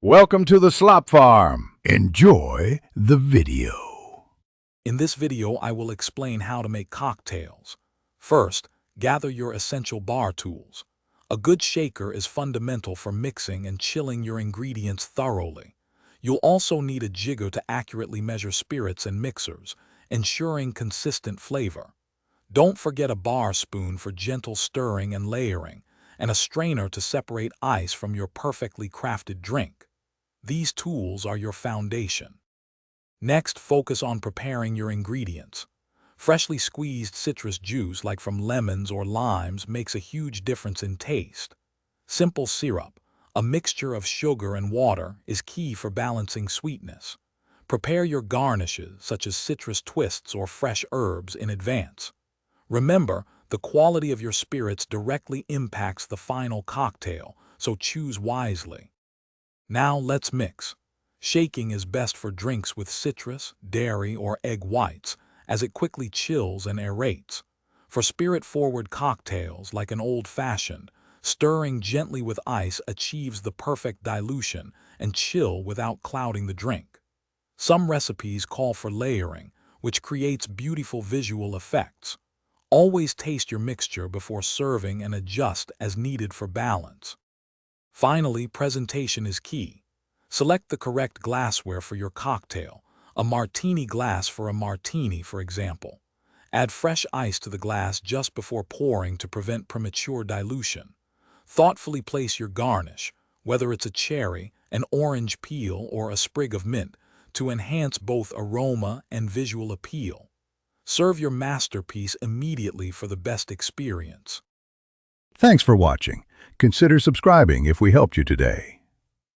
Welcome to the Slop Farm. Enjoy the video. In this video, I will explain how to make cocktails. First, gather your essential bar tools. A good shaker is fundamental for mixing and chilling your ingredients thoroughly. You'll also need a jigger to accurately measure spirits and mixers, ensuring consistent flavor. Don't forget a bar spoon for gentle stirring and layering, and a strainer to separate ice from your perfectly crafted drink. These tools are your foundation. Next, focus on preparing your ingredients. Freshly squeezed citrus juice, like from lemons or limes, makes a huge difference in taste. Simple syrup, a mixture of sugar and water, is key for balancing sweetness. Prepare your garnishes, such as citrus twists or fresh herbs, in advance. Remember, the quality of your spirits directly impacts the final cocktail, so choose wisely. Now let's mix. Shaking is best for drinks with citrus, dairy, or egg whites, as it quickly chills and aerates. For spirit-forward cocktails, like an old-fashioned, stirring gently with ice achieves the perfect dilution and chill without clouding the drink. Some recipes call for layering, which creates beautiful visual effects. Always taste your mixture before serving and adjust as needed for balance. Finally, presentation is key. Select the correct glassware for your cocktail, a martini glass for a martini, for example. Add fresh ice to the glass just before pouring to prevent premature dilution. Thoughtfully place your garnish, whether it's a cherry, an orange peel, or a sprig of mint, to enhance both aroma and visual appeal. Serve your masterpiece immediately for the best experience. Thanks for watching. Consider subscribing if we helped you today.